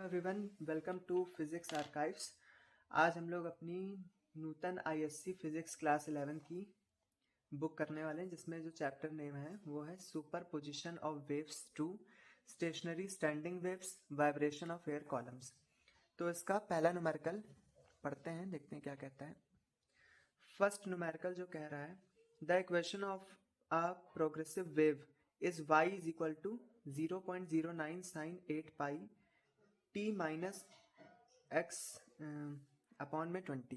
Everyone, welcome to physics archives. आज हम लोग अपनी नूतन आईएससी फिजिक्स क्लास 11 की बुक करने वाले हैं, जिसमें जो चैप्टर नेम है वो है superposition of waves to stationary standing waves, vibration of air columns. तो इसका पहला न्यूमेरिकल पढ़ते हैं, देखते हैं क्या कहता है। फर्स्ट न्यूमेरिकल जो कह रहा है, the equation of a progressive wave is y is equal to 0.09 sine 8 pi t minus x upon में 20।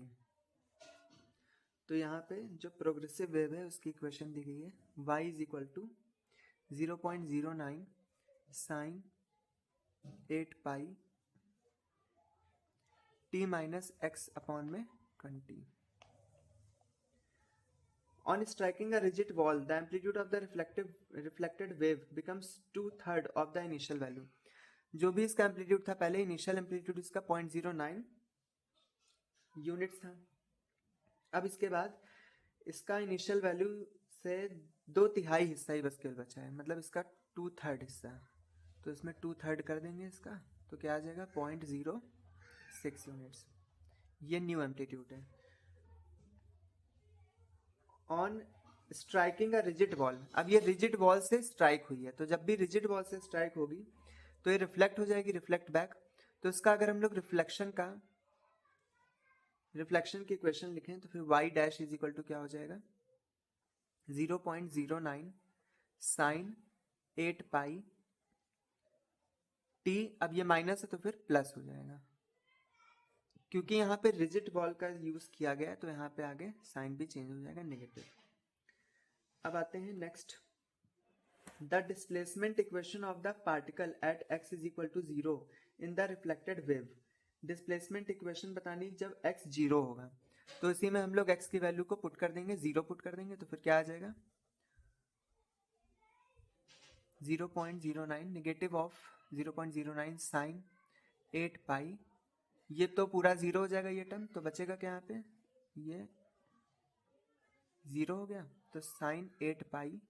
तो यहाँ पे जो प्रोग्रेसिव वेव है उसकी इक्वेशन दी गई है, y is equal to 0.09 sine 8 pi t minus x upon में 20। On striking a rigid wall, the amplitude of the reflected wave becomes 2/3 of the initial value. जो भी इसका एम्पलीट्यूड था पहले, इनिशियल एम्पलीट्यूड इसका 0.09 यूनिट्स था। अब इसके बाद इसका इनिशियल वैल्यू से 2/3 हिस्सा ही बस केवल बचा है, मतलब इसका 2/3 हिस्सा। तो इसमें 2/3 कर देंगे इसका, तो क्या आ जाएगा 0.06 यूनिट्स। ये न्यू एम्पलीट्यूड है। On striking a rigid wall, अब ये रिजिड वॉल से स्ट्राइक हुई है, तो जब भी रिजिड वॉल से स्ट्राइक होगी तो ये रिफ्लेक्ट हो जाएगी, रिफ्लेक्ट बैक। तो इसका अगर हम लोग रिफ्लेक्शन की इक्वेशन लिखें तो फिर y dash is equal to क्या हो जाएगा 0.09 साइन 8 पाई t। अब ये माइनस है तो फिर प्लस हो जाएगा, क्योंकि यहाँ पे रिजिड वॉल का यूज किया गया है तो यहाँ पे आगे साइन भी चेंज हो जाएगा, नेगेटिव। अब आते हैं next, the displacement equation of the particle at x is equal to 0 in the reflected wave. Displacement equation बतानी जब x 0 होगा, तो इसी में हम लोग x की वैल्यू को पुट कर देंगे, 0 पुट कर देंगे, तो फिर क्या आ जाएगा 0.09 नेगेटिव ऑफ 0.09 साइन 8 पाई। ये तो पूरा 0 हो जाएगा ये टर्म, तो बचेगा क्या यहाँ पे, ये 0 हो गया, तो साइन 8 पाई,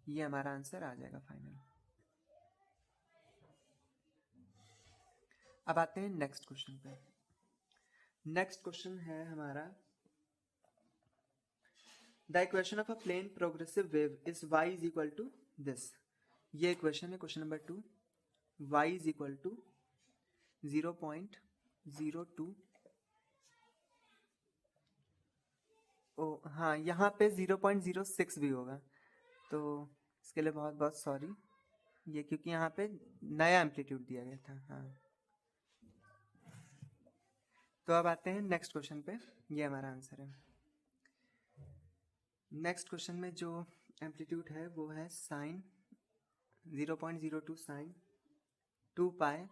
ये हमारा आंसर आ जाएगा फाइनल। अब आते हैं नेक्स्ट क्वेश्चन पे। नेक्स्ट क्वेश्चन है हमारा, the equation of a plane progressive wave is y is equal to this. ये इक्वेशन है question number 2, y is equal to 0.02। ओ हाँ, यहाँ पे 0.06 भी होगा, तो इसके लिए बहुत बहुत सॉरी, ये क्योंकि यहाँ पे नया एम्पलीट्यूड दिया गया था। हाँ, तो अब आते हैं नेक्स्ट क्वेश्चन पे, ये हमारा आंसर है। नेक्स्ट क्वेश्चन में जो एम्पलीट्यूड है वो है sine 0.02 sine 2 pi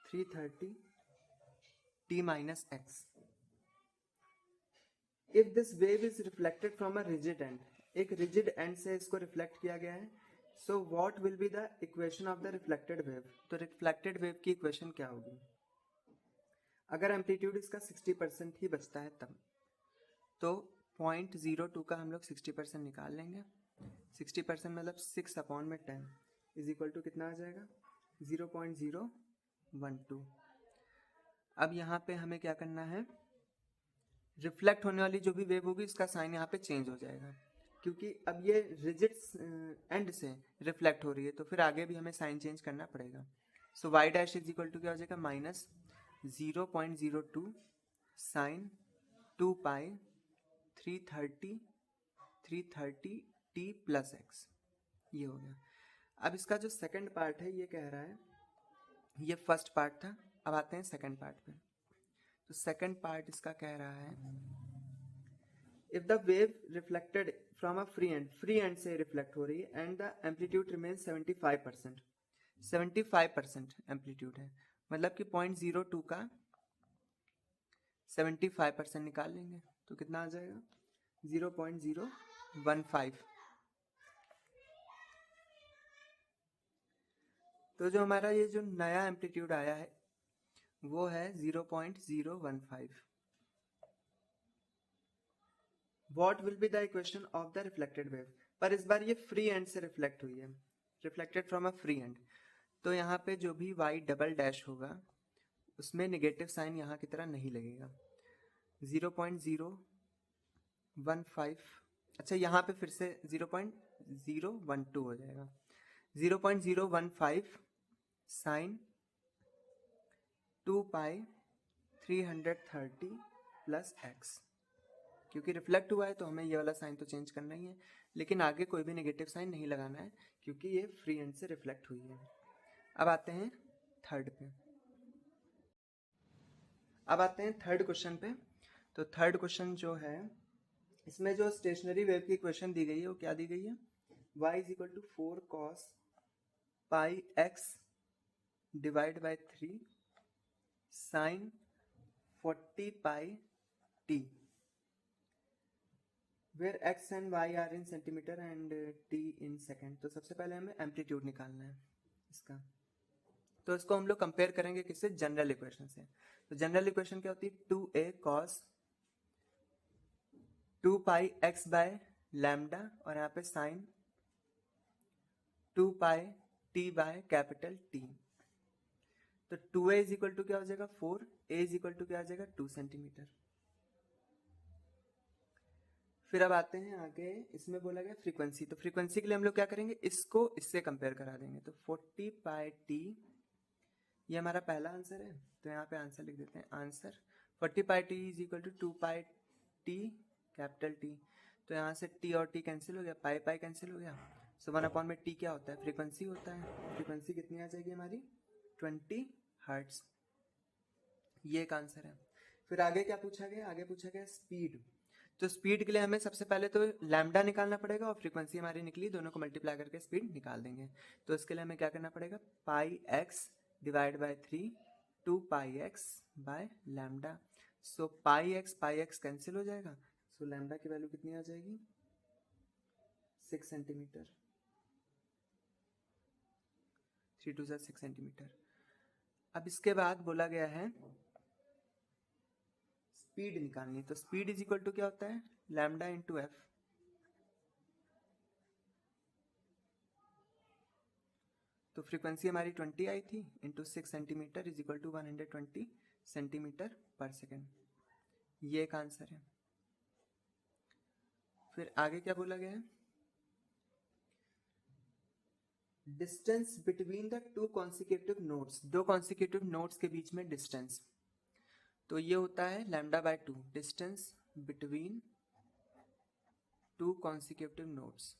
330 t minus x। If this wave is reflected from a rigid end, एक रिजिड एंड से इसको रिफ्लेक्ट किया गया है, so what will be the equation of the reflected wave. तो रिफ्लेक्टेड वेव की इक्वेशन क्या होगी, अगर एम्पलीट्यूड इसका 60% ही बचता है तब, तो 0.02 का हम लोग 60% निकाल लेंगे। 60% मतलब 6 अपॉन में 10 इज इक्वल टू कितना आ जाएगा 0.012। अब यहाँ पे हमें क्या करना है, रिफ्लेक्ट होने वाली जो भी वेव होगी उसका साइन यहाँ पे चेंज हो जाएगा, क्योंकि अब ये रिजिड एंड से रिफ्लेक्ट हो रही है, तो फिर आगे भी हमें साइन चेंज करना पड़ेगा। So y dash is equal to क्या हो जाएगा minus 0.02 sine 2 pi 330 t plus x, ये हो गया। अब इसका जो सेकंड पार्ट है ये कह रहा है, ये फर्स्ट पार्ट था, अब आते हैं सेकंड पार्ट पे। तो सेकंड पार्ट इसका कह रहा है, if the wave reflected from a free and से रिफ्लेक्ट हो रही है and the amplitude remain 75%, 75% amplitude है, मतलब कि 0.02 का 75% निकाल लेंगे तो कितना आ जाएगा 0.015। तो जो हमारा ये जो नया एम्पलीट्यूड आया है वो है 0.015। What will be the equation of the reflected wave। पर इस बार ये फ्री एंड से रिफ्लेक्ट हुई है, reflected from a free and, तो यहाँ पे जो भी y डबल डैश होगा उसमें नेगेटिव साइन यहाँ की तरह नहीं लगेगा। 0.015, अच्छा यहाँ पे फिर से 0.012 हो जाएगा। 0.015 साइन 2 पाई 330 प्लस एक्स, क्योंकि रिफ्लेक्ट हुआ है तो हमें ये वाला साइन तो चेंज करना ही है, लेकिन आगे कोई भी नेगेटिव साइन नहीं लगाना है क्योंकि ये फ्री एंड से रिफ्लेक्ट हुई है। अब आते हैं थर्ड क्वेश्चन पे। तो थर्ड क्वेश्चन जो है, इसमें जो स्टेशनरी वेव की इक्वेशन दी गई है वो क्या दी गई है, y is equal to 4 cos pi x divide by 3 sine 40 pi t, where x and y are in centimetre and t in second. तो सबसे पहले हमें एम्पलीट्यूड निकालना है इसका, तो इसको हम लोग कंपेयर करेंगे किससे, जनरल इक्वेशन से। तो जनरल इक्वेशन क्या होती है, 2a cos 2 pi x bye lambda और यहाँ पे sign 2 pi t bye capital T। तो 2a इज इक्वल टू क्या हो जाएगा 4, a इज इक्वल टू क्या हो जाएगा 2 सेंटीमीटर। फिर अब आते हैं आगे, इसमें बोला गया फ्रीक्वेंसी। तो फ्रीक्वेंसी के लिए हम लोग क्या करेंगे, इसको इससे कंपेयर करा देंगे। तो 40 पाई t, ये हमारा पहला आंसर है, तो यहाँ पे आंसर लिख देते हैं। Answer 40 pi t is equal to 2 pi t capital T। तो यहाँ से t और t कैंसिल हो गया, पाई पाई कैंसिल हो गया। सो 1 में t क्या होता है, फ्रीक्वेंसी होता है। फ्रीक्वेंसी कितनी आ जाएगी हमारी 20 हर्ट्ज। ये एक आंसर है। फिर आगे क्या पूछा गया, आगे पूछा गया स्पीड। तो स्पीड के लिए हमें सबसे पहले तो लैम्डा निकालना पड़ेगा और फ्रीक्वेंसी हमारी निकली, दोनों को मल्टीप्लाई करके स्पीड निकाल देंगे। तो इसके लिए हमें क्या करना पड़ेगा, pi x divide by 3 2 pi x by lambda. So pi x cancel हो जाएगा। सो लैम्डा की वैल्यू कितनी आ जाएगी 6 सेंटीमीटर, 3 2 6 सेंटीमीटर। अब इसके बाद बोला गया है स्पीड निकालनी। तो स्पीड इज इक्वल टू क्या होता है, लैम्डा इंटू एफ। तो फ्रीक्वेंसी हमारी 20 आई थी, into 6 centimetre is equal to 120 centimetre per second. ये एक आंसर है। फिर आगे क्या बोला गया है, distance between the two consecutive nodes, दो कॉन्सिक्यूटिव नोड्स के बीच में डिस्टेंस, तो ये होता है lambda by 2, distance between two consecutive nodes.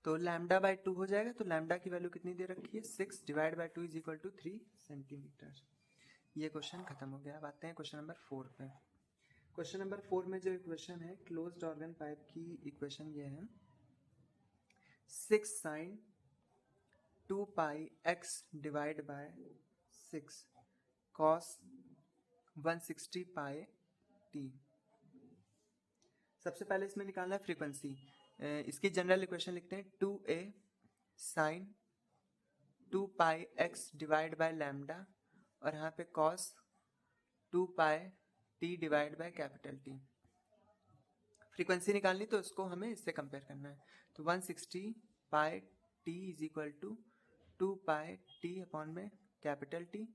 तो लैम्डा बाय 2 हो जाएगा। तो लैम्डा की वैल्यू कितनी दे रखी है 6 divide by 2 is equal to 3 centimetre. ये क्वेश्चन खत्म हो गया। अब आते हैं क्वेश्चन नंबर 4 पे। क्वेश्चन नंबर 4 में जो इक्वेशन है क्लोज्ड ऑर्गन पाइप की इक्वेशन ये है 6 sine 2 pi x divide by 6 cos 160 pi t। सबसे पहले इसमें निकालना है फ्रीक्वेंसी। इसकी जनरल इक्वेशन लिखते हैं 2a sine 2 pi x divide by lambda और यहाँ पे cos 2 pi t divide by capital T। Frequency निकालनी तो इसको हमें इससे कंपेयर करना है। तो 160 pi t is equal to 2 pi t upon में कैपिटल T।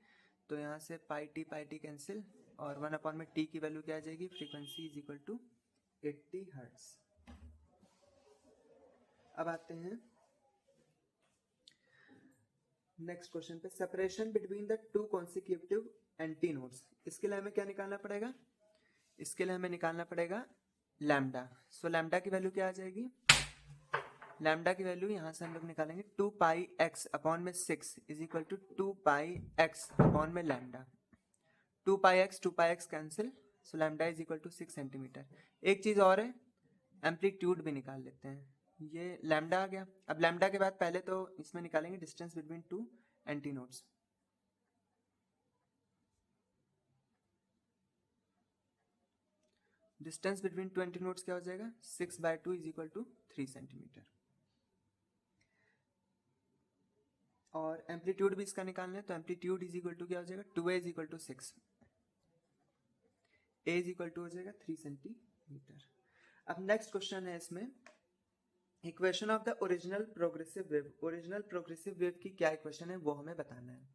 तो यहाँ से पाई टी कैंसिल और 1 अपॉन में t की वैल्यू क्या आ जाएगी, frequency is equal to 80 hertz. अब आते हैं नेक्स्ट क्वेश्चन पे, separation between the two consecutive antinodes. इसके लिए हमें क्या निकालना पड़ेगा, इसके लिए हमें निकालना पड़ेगा लैम्डा। सो लैम्डा की वैल्यू क्या आ जाएगी, लैम्डा की वैल्यू यहाँ से हम लोग निकालेंगे 2 पाई एक्स अपॉन में 6 is equal to 2 pi x upon में lambda. 2 pi x cancel, so lambda is equal to 6 centimetre. एक चीज और है, एम्पलीट्यूड भी निकाल लेते हैं। ये लैम्डा आ गया। अब लैम्डा के बाद पहले तो इसमें निकालेंगे distance between two antinodes. Distance between two antinodes क्या हो जाएगा 6 by 2 is equal to 3 centimetre. और एम्पलीट्यूड भी इसका निकालना है, तो एम्पलीट्यूड इज इक्वल टू क्या हो जाएगा 2a is equal to 6। A is equal to हो जाएगा 3 सेंटीमीटर। अब नेक्स्ट क्वेश्चन है इसमें equation of the original progressive wave. Original progressive wave की क्या इक्वेशन है वो हमें बताना है।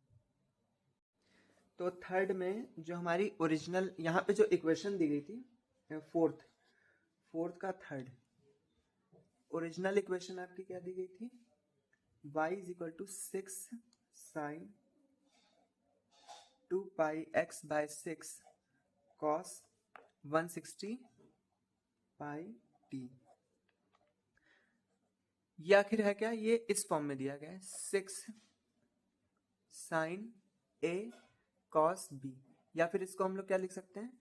तो थर्ड में जो हमारी ओरिजिनल यहाँ पे जो इक्वेशन दी गई थी फोर्थ का थर्ड ओरिजिनल इक्वेशन आपकी क्या दी गई थी, y is equal to 6 sine 2 pi x by 6 cos 160 pi t। ये आखिर है क्या, ये इस फॉर्म में दिया गया है 6 साइन a cos b, या फिर इसको हम लोग क्या लिख सकते हैं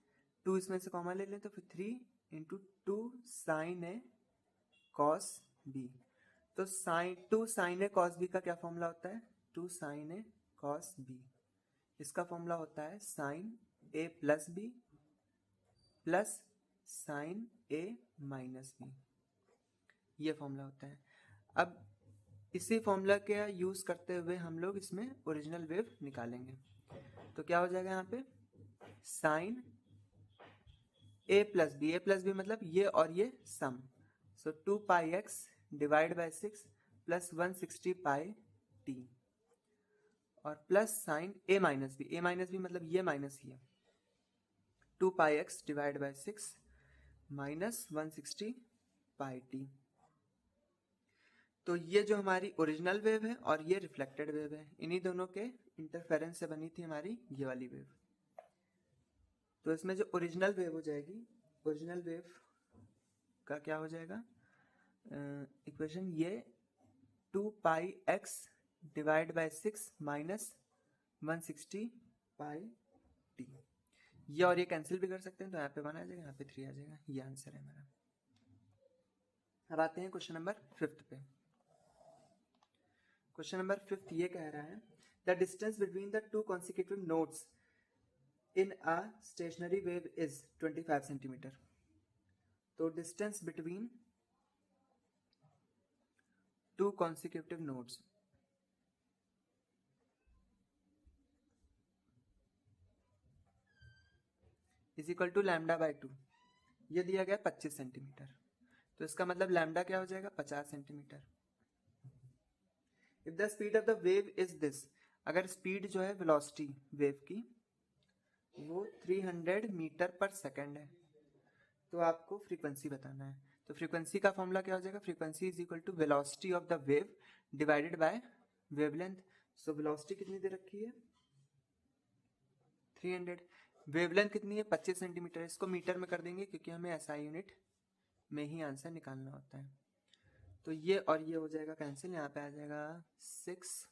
2 इसमें से कॉमन ले लें तो फिर 3 into 2 sine a cos b। तो two sine A cos B का क्या फॉर्मूला होता है, 2 साइन ए कॉस बी। इसका फॉर्मूला होता है sine A plus B plus sine A minus B, ये फॉर्मूला होता है। अब इसी फॉर्मूला का यूज करते हुए हम लोग इसमें ओरिजिनल वेव निकालेंगे। तो क्या हो जाएगा यहाँ पे साइन ए प्लस बी मतलब ये और ये sum, so 2 pi x divide by 6 plus 160 pi t, और plus sine A minus B मतलब ये माइनस ये 2 pi x divide by 6 minus 160 pi t. तो ये जो हमारी ओरिजिनल वेव है और ये रिफ्लेक्टेड वेव है, इन्हीं दोनों के इंटरफेरेंस से बनी थी हमारी ये वाली वेव। तो इसमें जो ओरिजिनल वेव हो जाएगी, ओरिजिनल वेव का क्या हो जाएगा इक्वेशन, ये 2 pi x divide by 6 minus 160 pi t. ये और ये कैंसिल भी कर सकते हैं, तो यहाँ पे 1 आ जाएगा, यहाँ पे 3 आ जाएगा, ये आंसर है हमारा। अब आते हैं क्वेश्चन नंबर 5 पे। क्वेश्चन नंबर 5 ये कह रहा है the distance between the two consecutive nodes in a stationary wave is 25 centimetre. तो distance between two consecutive nodes is equal to lambda by 2, ये दिया गया 25 सेंटीमीटर। तो इसका मतलब लैम्डा क्या हो जाएगा 50 centimetre. If the speed of the wave is this, अगर स्पीड जो है वेलोसिटी वेव की वो 300 मीटर पर सेकेंड है, तो आपको फ्रीक्वेंसी बताना है। तो फ्रीक्वेंसी का फॉर्मूला क्या हो जाएगा, frequency is equal to velocity of the wave divided by wavelength. So velocity कितनी दे रखी है 300, वेवलेंथ कितनी है 25 सेंटीमीटर। इसको मीटर में कर देंगे क्योंकि हमें एसआई यूनिट में ही आंसर निकालना होता है। तो ये और ये हो जाएगा कैंसिल, यहाँ पे आ जाएगा 6,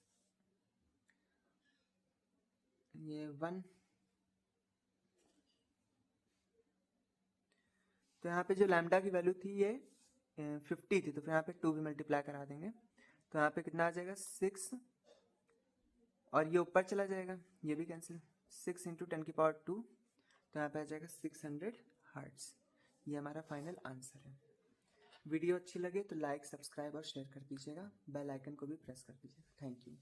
ये 1, तो यहाँ पे जो लैम्डा की वैल्यू थी ये 50 थी, तो फिर यहाँ पे 2 भी मल्टीप्लाई करा देंगे, तो यहाँ पे कितना आ जाएगा 6, और ये ऊपर चला जाएगा, ये भी कैंसिल, 6 इंटू 10 की पावर 2, तो यहाँ पे आ जाएगा 600 हर्ट्ज। ये हमारा फाइनल आंसर है। वीडियो अच्छी लगे तो लाइक, सब्सक्राइब और शेयर कर दीजिएगा, बेल आइकन को भी प्रेस कर दीजिएगा। Thank you.